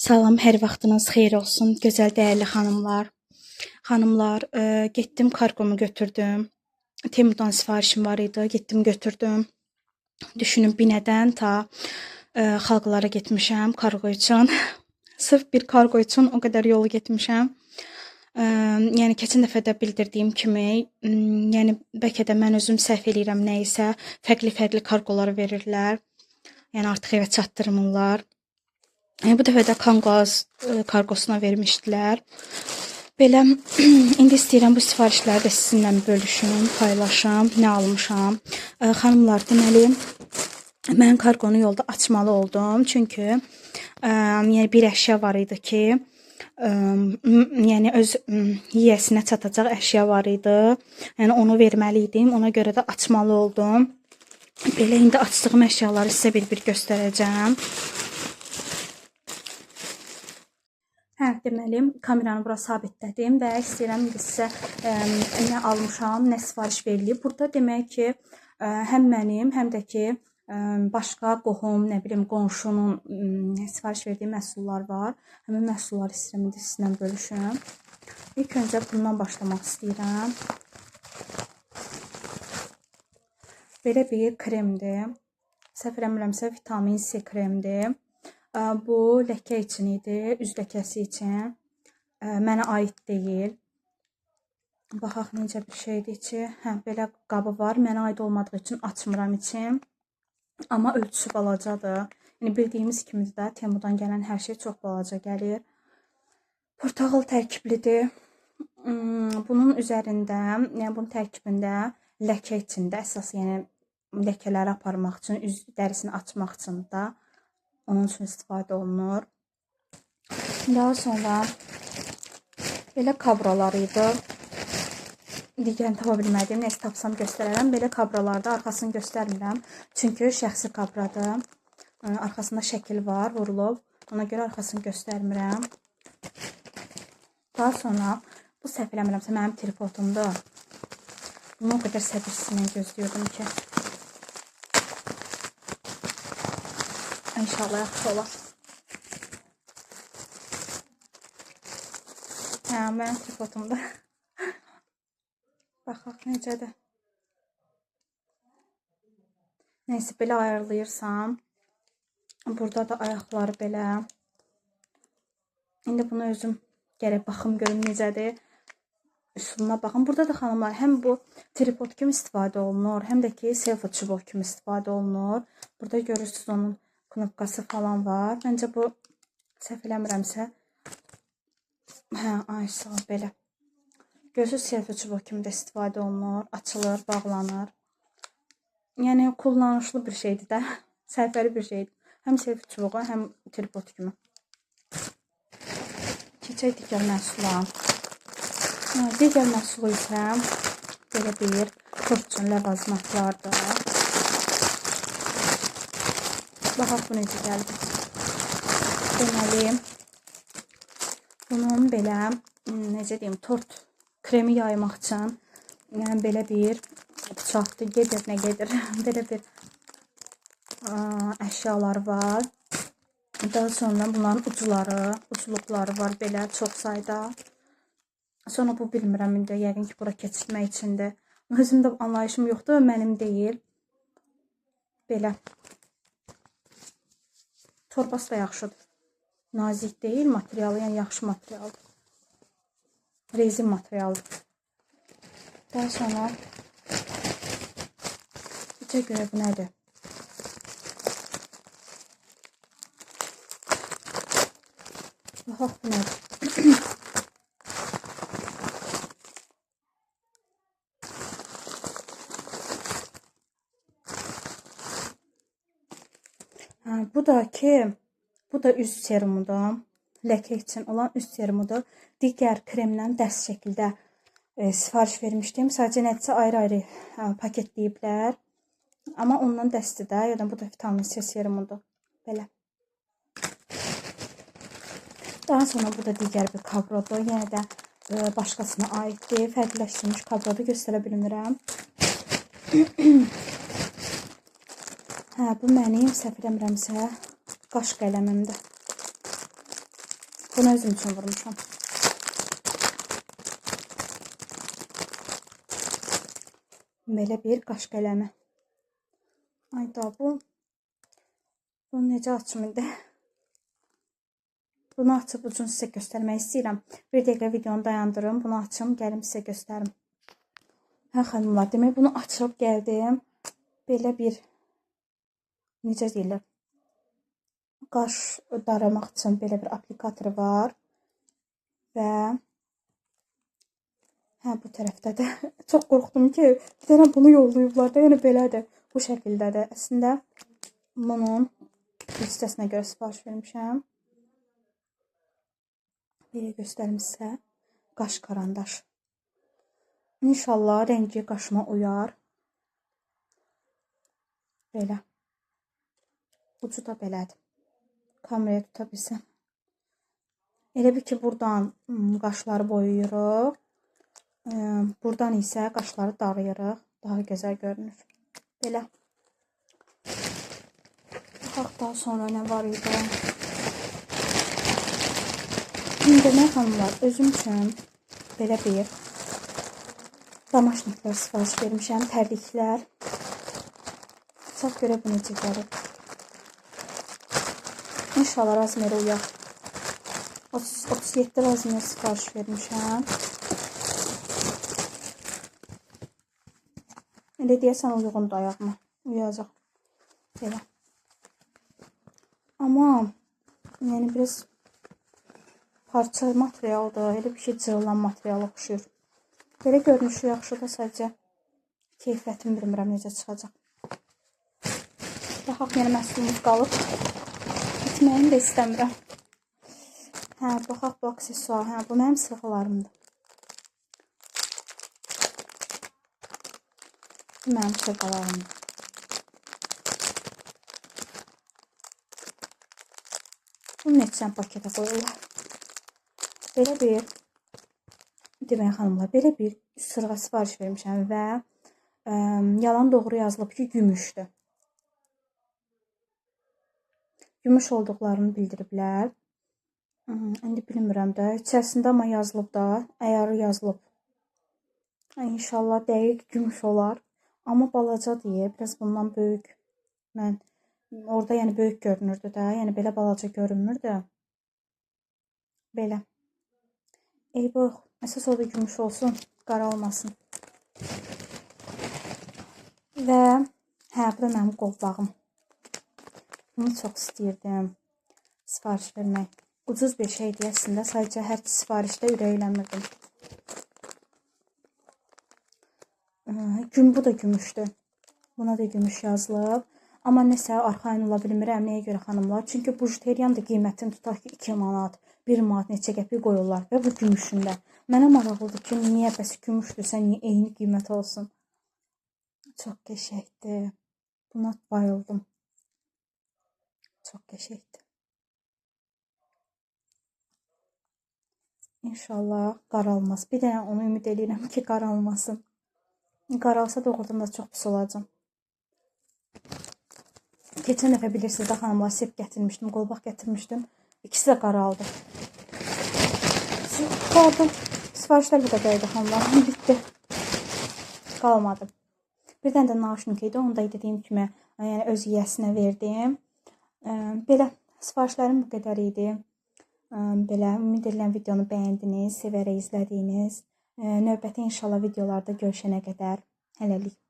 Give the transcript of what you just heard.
Salam, hər vaxtınız xeyir olsun, gözəl dəyərli xanımlar. Xanımlar, getdim kargomu götürdüm. Temudan sifarişim var idi, getdim götürdüm. Düşünün Binədən ta Xalqlara getmişəm kargo üçün. Sırf bir kargo üçün o qədər yolu getmişəm. Yəni keçən dəfə də bildirdiyim kimi, yəni bəlkə də mən özüm səhv eləyirəm nəyisə, fərqli kargolar verirlər. Yəni artıq evə çatdırmırlar. Bu dəfə də Kanqaz kargosuna vermişdilər. Belə indi istəyirəm bu sifarişləri də sizinlə bölüşüm, paylaşım, nə almışam. Xanımlar, deməli mən kargonu yolda açmalı oldum. Çünki yəni bir əşya var idi ki, yəni öz yiyəsinə çatacaq əşya var idi. Yəni onu verməli idim. Ona görə də açmalı oldum. Belə indi açdığım əşyaları sizə bir göstərəcəm. Deməli, kameranı bura sabitlədim və istəyirəm sizə nə almışam, nə sifariş verilib. Burada demək ki, həm mənim, həm də ki, başqa qohum, nə bilim, qonşunun sifariş verdiyi məhsullar var. Həmin məhsulları istəyirəm indi sizinlə bölüşüm. İlk öncə bundan başlamaq istəyirəm. Belə bir kremdir. Səhv eləmirəmsə, vitamin C kremdir. Bu ləkə üçün idi, üz ləkəsi üçün. Mənə aid deyil. Baxaq necə bir şeydir ki, belə qabı var. Mənə aid olmadığı üçün açmıram için. Amma ölçüsü balacadır. Yəni bildiyimiz kimi də Temudan gələn hər şey çox balaca gəlir. Portağal tərkiblidir. Bunun üzərində, yəni bunun tərkibində ləkə içində əsas, yəni ləkələri aparmaq üçün, üz dərisini açmaq üçün də onun üçün istifadə olunur. Daha sonra belə kabralar idi. Digərini tapa bilmədim. Nəsə tapsam göstərərəm. Belə kabralarda arxasını göstərmirəm. Çünki şəxsi kabradır. Arxasında şəkil var, vurulub. Ona görə arxasını göstərmirəm. Daha sonra bu səhv eləmirəmsə mənim tripodumdur. Bunu o qədər səbirsizlə gözləyirdim ki. İnşallah yaxşı olar. Mənim tripodumda. Baxaq necədir. Neyse, belə ayarlayırsam. Burada da ayaqları belə. İndi bunu özüm gərək baxım görüm necədir. Üsuluna baxın. Burada da xanımlar həm bu tripod kimi istifadə olunur, həm də ki selfie çubuq kimi istifadə olunur. Burada görürsünüz onun knopkası falan var. Məncə bu səhv eləmirəmsə. Ay sağ ol, belə. Görürsünüz selfie çubuq kimi də istifadə olunur. Açılır, bağlanır. Yəni kullanışlı bir şeydir də. Sərfəli bir şeydir. Həm selfie çubuğu, həm tripod kimi. Keçək digər məhsula. Digər məhsulu isə belə bir tort üçün ləvazimatlardır. Baxaq bu necə gəldi. Deməli, bunun belə, necə deyim, tort kremi yaymaq üçün yəni belə bir bıçaqdır, gedir, nə gedir. Belə bir əşyalar var. Daha sonra bunların ucluqları var belə çox sayda. Sonra bu bilmirəm, indi yəqin ki, bura keçirmək içindir. Özümdə anlayışım yoxdur, mənim deyil. Belə. Torbası da yaxşıdır. Nazik deyil, materialı, yəni yaxşı materialdır. Rezin materialıdır. Daha sonra necə görə bu nədir? Baxaq bu nədir? Bu da üz serumudur. Ləkə üçün olan üz serumudur. Digər kremdən dəst şəkildə sifariş vermişdim. Sadəcə nədirsə ayrı-ayrı paketləyiblər. Amma ondan dəsti də, ya da bu da vitamin C serumudur. Belə. Daha sonra bu da digər bir kabrodur. Yenə də başqasına aiddir. Fərqləşdirilmiş kabrodu göstərə bilmirəm. Bu mənim səhv eləmirəmsə qaş qələmimdir. Bunu özüm üçün vurmuşam. Belə bir qaş qələmi. Ayda bunu necə açım indi? Bunu açıb ucunu sizə göstərmək istəyirəm. Bir dəqiqə videonu dayandırım. Bunu açım, gəlim sizə göstərim. Hə xanımlar, demək bunu açıb gəldim. Belə bir, necə deyirlər? Qaş daramaq üçün belə bir aplikator var. Və hə, bu tərəfdə də çox qorxdum ki, bir dənə bunu yollayıblar da, yəni belədir. Bu şəkildədir. Əslində bunun hissəsinə görə sifariş vermişəm. Belə göstərim sizə. Qaş karandaş. İnşallah rəngi qaşıma uyar. Belə. Ucu da belədir. Kameraya tuta bilsəm. Elə bir ki, buradan qaşları boyayırıq. Buradan isə qaşları darayırıq. Daha gözəl görünür. Belə. Baxaq daha sonra nə var idi? Demək xanımlar, özüm üçün belə bir damaşniklər sifariş vermişəm. Tərliklər. Çox görə bu necə gəlib. İnşallah razmeri uyaq. 37 razmer sifariş vermişəm. Elə deyəsən uyğundur ayağıma. Uyuyacaq. Belə. Amma yəni biraz parça materialdır. Elə bir şey cırılan material oxşuyur. Belə görünüşü yaxşıdır. Sadəcə keyfiyyətimi bilmirəm necə çıxacaq. Baxaq, yenə məhsulumuz qalıb. Bitməyini də istəmirəm. Hə, baxaq bu aksesuar. Hə, bu mənim sırğalarımdır. Bu mənim sırğalarımdır. Bunu neçən paketə qoyurlar. Belə bir, demək xanımlar, belə bir sırğa sifariş vermişəm və yalan doğru yazılıb ki, gümüşdür. Gümüş olduqlarını bildiriblər. İndi bilmirəm də. İçərisində amma yazılıb da, əyarı yazılıb. İnşallah dəqiq gümüş olar. Amma balaca deyə, biraz bundan böyük. Mən orada yəni böyük görünürdü də. Yəni belə balaca görünmürdü. Belə. Eyvah, əsas o da gümüş olsun, qara olmasın. Və hə, bu da mənim qolbağım. Bunu çox istəyirdim sifariş vermək. Ucuz bir şeydir əslində, sadəcə hər sifarişdə ürəklənmirdim. Bu da gümüşdür. Buna da gümüş yazılıb. Amma nəsə arxayın ola bilmirəm, nəyə görə xanımlar? Çünki bujuteriyanın da qiymətini tutaq ki 2 manat, 1 manat neçə qəpik qoyurlar və bu gümüşündə. Mənə maraqlıdır ki, niyə bəs gümüşdürsə, niyə eyni qiymət olsun? Çox qəşəngdir. Buna bayıldım. Çox qəşəngdir. İnşallah qaralmaz. Bir dənə onu ümid edirəm ki, qaralmasın. Qaralsa doğrudan da çox pis olacam. Keçən dəfə bilirsiniz də xanımlar, sep gətirmişdim, qolbaq gətirmişdim. İkisi də qaraldı. Pardon, sifarişlər bu qədərdir xanımlar. Bitdi. Qalmadı. Bir dənə də naşnik idi. Onu da dediyim kimi yəni öz yiyəsinə verdim. Belə sifarişlərim bu qədər idi. Belə ümid edirəm videonu bəyəndiniz, sevərək izlədiyiniz. Növbəti inşallah videolarda görüşənə qədər hələlik.